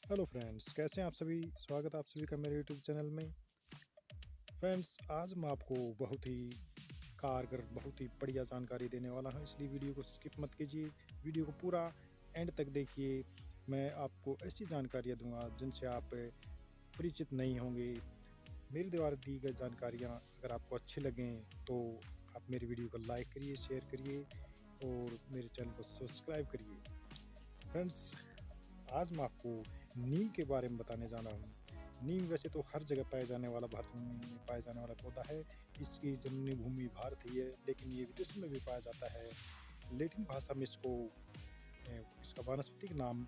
Hello friends, कैसे हैं आप सभी? स्वागत है आप सभी का मेरे यूट्यूब चैनल में। फ्रेंड्स, आज मैं आपको बहुत ही कारगर, बहुत ही बढ़िया जानकारी देने वाला हूं, इसलिए वीडियो को स्किप मत कीजिए। वीडियो को पूरा एंड तक देखिए। मैं आपको ऐसी जानकारियां दूंगा जिनसे आप परिचित नहीं होंगे। मेरे द्वारा दी गई जानकारियां अगर आपको अच्छी लगें तो आप मेरी वीडियो को लाइक करिए, शेयर करिए और मेरे चैनल को सब्सक्राइब करिए। फ्रेंड्स, आज मैं आपको नीम के बारे में बताने जा रहा हूँ। नीम वैसे तो हर जगह पाए जाने वाला, भारत में पाया जाने वाला पौधा है। इसकी जननी भूमि भारत ही है, लेकिन ये विदेशों में भी पाया जाता है। लैटिन भाषा में इसका वानस्पतिक नाम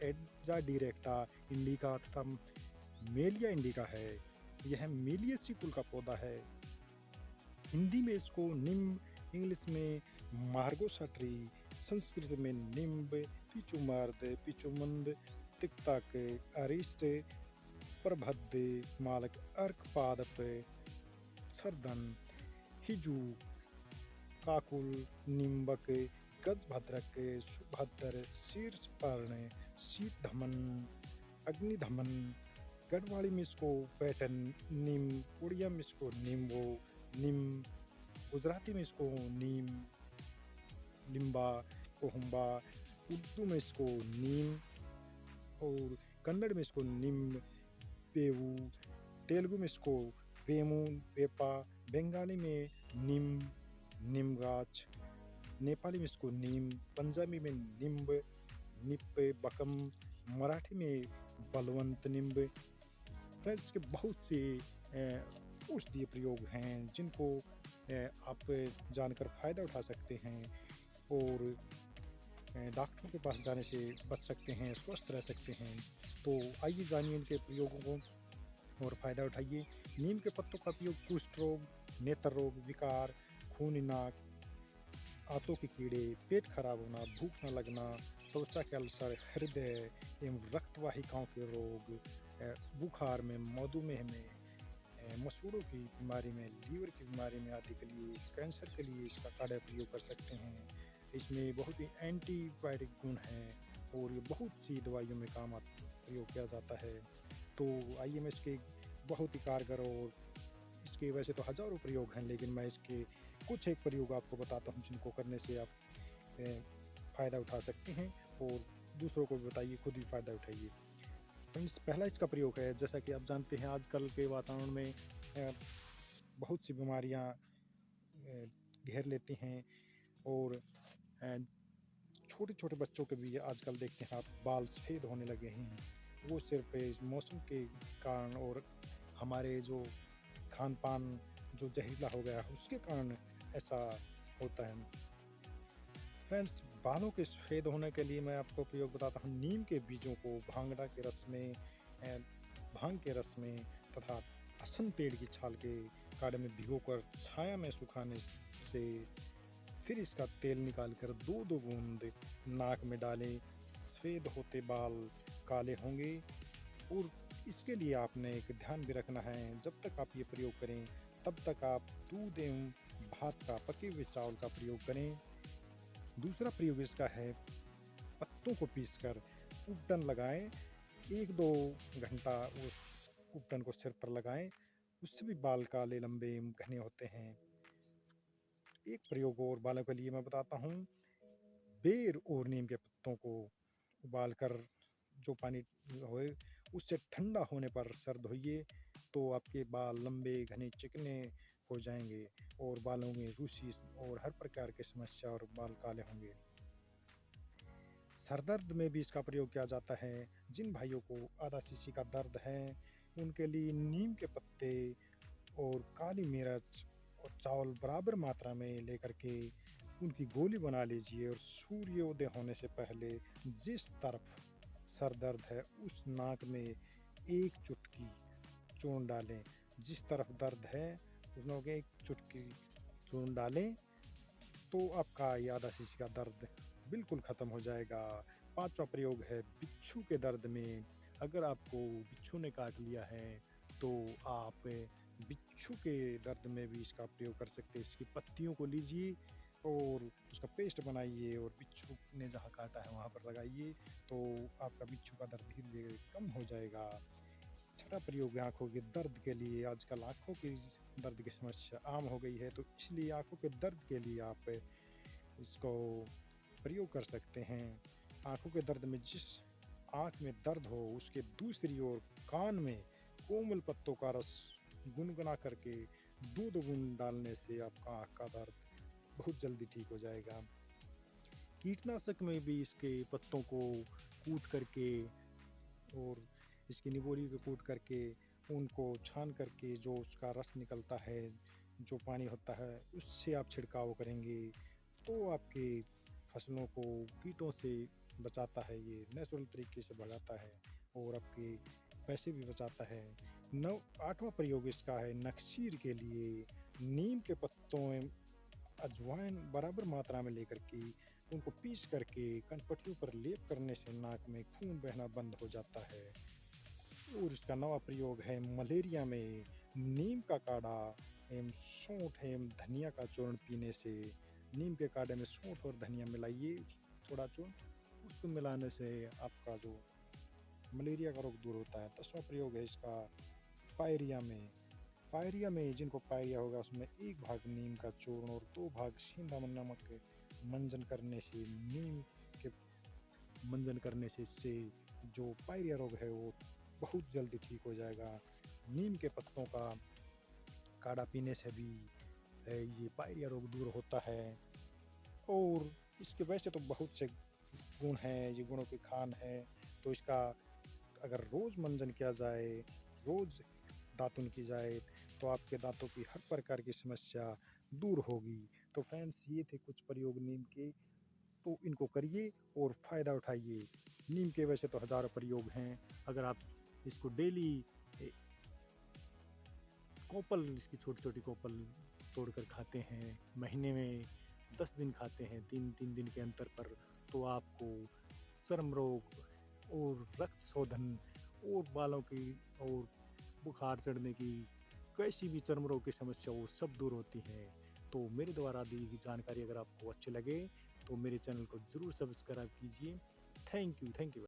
एड्जा डिरेक्टा इंडिका तथा मेलिया इंडिका है। यह मेलियेसी कुल का पौधा है। हिंदी में इसको निम्ब, इंग्लिश में मार्गोसा ट्री, संस्कृत में निम्ब, पिचुमर्द, पिचुमंद, तिक्तक, अरिष्ट, प्रभद्दे, मालक, अर्कपादप, सरदन, हिजू, काकुल, निम्बक, गजभद्रक, सुभद्र, शीर्षपर्ण, शीतधमन, अग्निधमन, गढ़वाली में इसको पैटर्न, नीम, उड़िया में इसको नींबो, निम, गुजराती में इसको नीम, लिम्बा, कोहुम्बा, उर्दू में इसको नीम और कन्नड़ में इसको निम, पेवू, तेलुगु में इसको वेमू, वेपा, बंगाली में नीम, निमगाछ, नेपाली में इसको नीम, पंजाबी में निम्ब, निप, बकम, मराठी में बलवंत निम्ब। फ्रेंड्स, के बहुत से औषधीय प्रयोग हैं जिनको आप जानकर फ़ायदा उठा सकते हैं और डॉक्टरों के पास जाने से बच सकते हैं, स्वस्थ रह सकते हैं। तो आइए जानिए इनके प्रयोगों को और फ़ायदा उठाइए। नीम के पत्तों का उपयोग कुष्ठ रोग, नेत्र रोग, विकार, खूनी नाक, आंतों के कीड़े, पेट खराब होना, भूख न लगना, त्वचा के अल्सर, हृदय एवं रक्त वाहिकाओं के रोग, बुखार में, मधुमेह में, मसूड़ों की बीमारी में, लीवर की बीमारी में आदि के लिए, कैंसर के लिए इसका काढ़ा प्रयोग कर सकते हैं। इसमें बहुत ही एंटीबायोटिक गुण हैं और ये बहुत सी दवाइयों में प्रयोग किया जाता है। तो आइए मैं इसके बहुत ही कारगर और इसके वैसे तो हज़ारों प्रयोग हैं, लेकिन मैं इसके कुछ एक प्रयोग आपको बताता हूँ जिनको करने से आप फ़ायदा उठा सकते हैं और दूसरों को भी बताइए, खुद भी फ़ायदा उठाइए। फ्रेंड्स, पहला इसका प्रयोग है, जैसा कि आप जानते हैं आजकल के वातावरण में बहुत सी बीमारियाँ घेर लेती हैं और अ, छोटे-छोटे बच्चों के भी आजकल देखते हैं आप बाल सफ़ेद होने लगे हैं। वो सिर्फ़ इस मौसम के कारण और हमारे जो खान-पान जो ज़हरीला हो गया है उसके कारण ऐसा होता है। फ्रेंड्स, बालों के सफ़ेद होने के लिए मैं आपको प्रयोग बताता हूँ। नीम के बीजों को भांगड़ा के रस में, भांग के रस में तथा असन पेड़ की छाल के काढ़े में भिगोकर छाया में सुखाने से फिर इसका तेल निकालकर 2-2 बूंद नाक में डालें। सफ़ेद होते बाल काले होंगे और इसके लिए आपने एक ध्यान भी रखना है, जब तक आप ये प्रयोग करें तब तक आप दूध एवं भात का, पके हुए चावल का प्रयोग करें। दूसरा प्रयोग इसका है, पत्तों को पीसकर उपटन लगाएँ। 1-2 घंटा उस उपटन को सिर पर लगाएँ, उससे भी बाल काले, लंबे एवं घने होते हैं। एक प्रयोग और बालों के लिए मैं बताता हूँ। बेर और नीम के पत्तों को उबालकर जो पानी होए उससे ठंडा होने पर सर धोइए, तो आपके बाल लंबे, घने, चिकने हो जाएँगे और बालों में रूसी और हर प्रकार की समस्या और बाल काले होंगे। सर दर्द में भी इसका प्रयोग किया जाता है। जिन भाइयों को आधा शीशी का दर्द है, उनके लिए नीम के पत्ते और काली मिर्च और चावल बराबर मात्रा में लेकर के उनकी गोली बना लीजिए और सूर्योदय होने से पहले जिस तरफ सर दर्द है उस नाक में 1 चुटकी चूर्ण डालें। जिस तरफ दर्द है उस नाक में 1 चुटकी चूर्ण डालें, तो आपका ये आधा शीशी का दर्द बिल्कुल ख़त्म हो जाएगा। 5वां प्रयोग है बिच्छू के दर्द में। अगर आपको बिच्छू ने काट लिया है, तो आप बिच्छू के दर्द में भी इसका प्रयोग कर सकते हैं। इसकी पत्तियों को लीजिए, और उसका पेस्ट बनाइए और बिच्छू ने जहाँ काटा है वहाँ पर लगाइए, तो आपका बिच्छू का दर्द धीरे-धीरे कम हो जाएगा। छठा प्रयोग है आँखों के दर्द के लिए। आजकल आँखों की दर्द की समस्या आम हो गई है, तो इसलिए आँखों के दर्द के लिए आप इसको प्रयोग कर सकते हैं। आँखों के दर्द में जिस आँख में दर्द हो, उसके दूसरी ओर कान में कोमल पत्तों का रस गुनगुना करके दूध गुन डालने से आपका आँख का दर्द बहुत जल्दी ठीक हो जाएगा। कीटनाशक में भी इसके पत्तों को कूट करके और इसकी निबोली को कूट करके उनको छान करके जो उसका रस निकलता है, जो पानी होता है, उससे आप छिड़काव करेंगे तो आपके फसलों को कीटों से बचाता है। ये नेचुरल तरीके से बढ़ाता है और आपके पैसे भी बचाता है। आठवां प्रयोग इसका है नक्सीर के लिए। नीम के पत्तों में अजवाइन बराबर मात्रा में लेकर के उनको पीस करके कनपटियों पर लेप करने से नाक में खून बहना बंद हो जाता है। और इसका नवा प्रयोग है मलेरिया में। नीम का काढ़ा एवं सौंठ एवं धनिया का चूर्ण पीने से, नीम के काढ़े में सौंठ और धनिया मिलाइए, थोड़ा चूर्ण, उसको मिलाने से आपका जो मलेरिया का रोग दूर होता है। 10वां प्रयोग है इसका पायरिया में। पायरिया में जिनको पायरिया होगा उसमें 1 भाग नीम का चूर्ण और 2 भाग सेंधा नमक मंजन करने से, नीम के मंजन करने से इससे जो पायरिया रोग है वो बहुत जल्दी ठीक हो जाएगा। नीम के पत्तों का काढ़ा पीने से भी ये पायरिया रोग दूर होता है। और इसके वैसे तो बहुत से गुण हैं, ये गुणों की खान है, तो इसका अगर रोज़ मंजन किया जाए, रोज़ दातुन की जाए, तो आपके दांतों की हर प्रकार की समस्या दूर होगी। तो फ्रेंड्स, ये थे कुछ प्रयोग नीम के, तो इनको करिए और फ़ायदा उठाइए। नीम के वैसे तो हज़ारों प्रयोग हैं, अगर आप इसको डेली कोपल, इसकी छोटी-छोटी कोपल तोड़कर खाते हैं, महीने में 10 दिन खाते हैं, 3-3 दिन के अंतर पर, तो आपको चर्म रोग और रक्त शोधन और बालों की और बुखार चढ़ने की, कैसी भी चर्म रोग की समस्या वो सब दूर होती हैं। तो मेरे द्वारा दी गई जानकारी अगर आपको अच्छी लगे, तो मेरे चैनल को ज़रूर सब्सक्राइब कीजिए। Thank you.